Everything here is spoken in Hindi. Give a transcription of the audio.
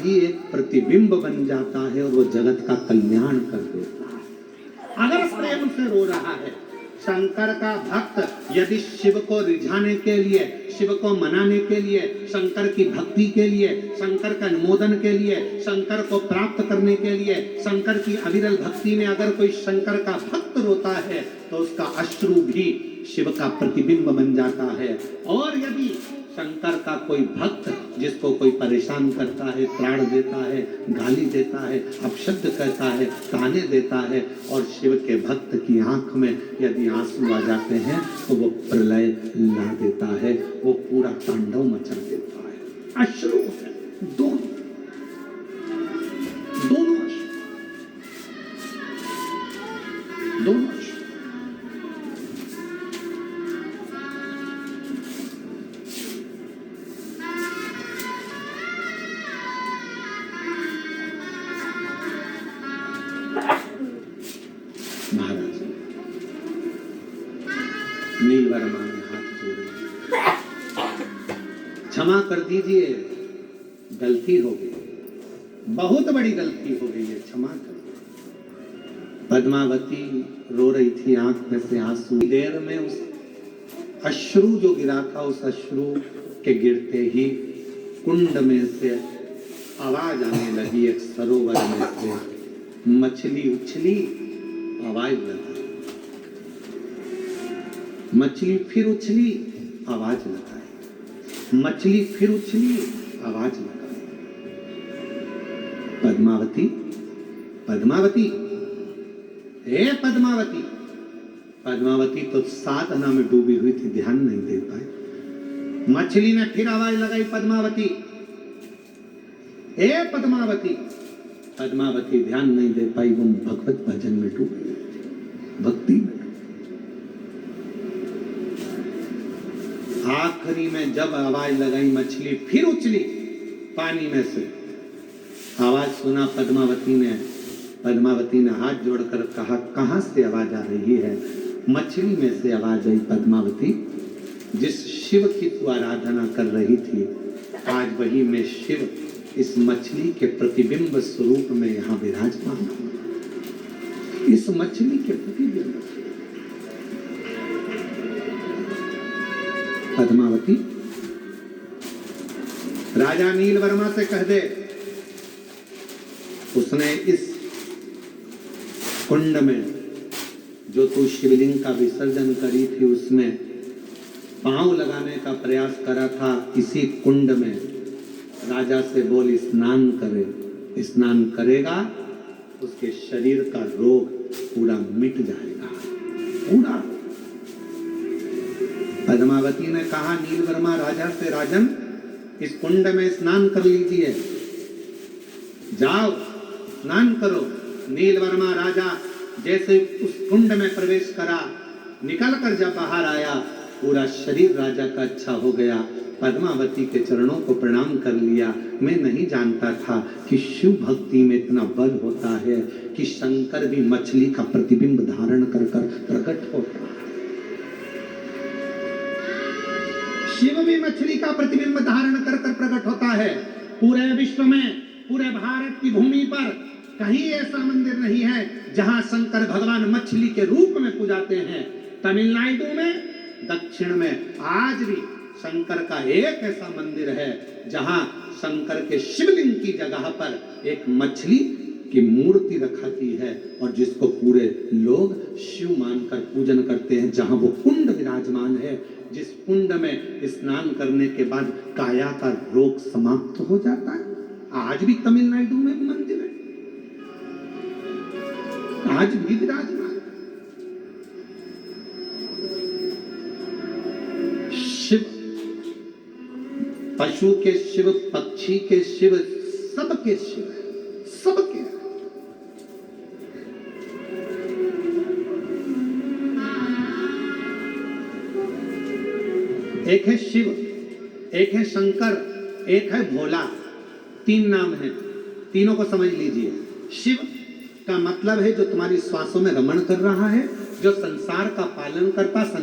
ही एक प्रतिबिंब बन जाता है और वो जगत का कल्याण कर देता है। अगर प्रेम से रो रहा है, शंकर का भक्त यदि शिव को रिझाने के लिए, शिव को मनाने के लिए, शंकर की भक्ति के लिए, शंकर का अनुमोदन के लिए, शंकर को प्राप्त करने के लिए, शंकर की अविरल भक्ति में अगर कोई शंकर का भक्त रोता है तो उसका अश्रु भी शिव का प्रतिबिंब बन जाता है। और यदि शंकर का कोई भक्त जिसको कोई परेशान करता है, त्राण देता है, गाली देता है, अपशब्द कहता है, ताने देता है, और शिव के भक्त की आंख में यदि आंसू आ जाते हैं तो वो प्रलय ला देता है, वो पूरा तांडव मचा देता है। अश्रु है, दोनों अश्रु, दोनों अश्रु। महाराज नीलवर्मा ने हाथ जोड़े, क्षमा कर दीजिए, गलती हो गई, बहुत बड़ी गलती हो गई है, क्षमा कर। पद्मावती रो रही थी, आंख में से आंसू। देर में उस अश्रु जो गिरा था, उस अश्रु के गिरते ही कुंड में से आवाज आने लगी, एक सरोवर में से मछली उछली, आवाज लगाई, मछली फिर उछली, आवाज लगाई, मछली फिर उछली, आवाज लगाई। पद्मावती, पद्मावती, हे पद्मावती। पद्मावती तो साधना में डूबी हुई थी, ध्यान नहीं दे पाई। मछली ने फिर आवाज लगाई, पद्मावती, हे पद्मावती। पद्मावती ध्यान नहीं दे पाई, वो भगवत भजन में डूबी, भक्ति में। आखिरी में जब आवाज लगाई, मछली फिर उछली पानी में से, आवाज सुना पद्मावती ने। पद्मावती ने हाथ जोड़कर कहा, कहां से आवाज आ रही है? मछली में से आवाज आई, पद्मावती, जिस शिव की तू आराधना कर रही थी, आज वही मैं शिव इस मछली के प्रतिबिंब स्वरूप में यहां विराजमान हूं। इस मछली के प्रतिबिंब। पद्मावती, राजा नीलवर्मा से कह दे, उसने इस कुंड में जो तू शिवलिंग का विसर्जन करी थी, उसमें पांव लगाने का प्रयास करा था, इसी कुंड में राजा से बोल स्नान करे। स्नान करेगा, उसके शरीर का रोग पूरा मिट जाएगा, पूरा। पद्मावती ने कहा नीलवर्मा राजा से, राजन, इस कुंड में स्नान कर लीजिए, जाओ स्नान करो। नीलवर्मा राजा जैसे उस कुंड में प्रवेश करा, निकल कर जब बाहर आया, पूरा शरीर राजा का अच्छा हो गया। पद्मावती के चरणों को प्रणाम कर लिया। मैं नहीं जानता था कि शिव भक्ति में इतना बल होता है कि शंकर भी मछली का प्रतिबिंब धारण कर कर प्रकट होता है। शिव भी मछली का प्रतिबिंब धारण कर कर प्रकट होता है। पूरे विश्व में, पूरे भारत की भूमि पर कहीं ऐसा मंदिर नहीं है जहां शंकर भगवान मछली के रूप में पूजाते हैं। तमिलनाडु में, दक्षिण में आज भी शंकर का एक ऐसा मंदिर है जहां शंकर के शिवलिंग की जगह पर एक मछली की मूर्ति रखी है, और जिसको पूरे लोग शिव मानकर पूजन करते हैं। जहां वो कुंड विराजमान है, जिस कुंड में स्नान करने के बाद काया का रोग समाप्त हो जाता है। आज भी तमिलनाडु में मंदिर है, आज भी विराजमान। शिव, पशु के शिव, पक्षी के शिव, सबके शिव, सबके। एक है शिव, एक है शंकर, एक है भोला। तीन नाम हैं, तीनों को समझ लीजिए। शिव का मतलब है जो तुम्हारी श्वासों में रमण कर रहा है, जो संसार का पालन करता,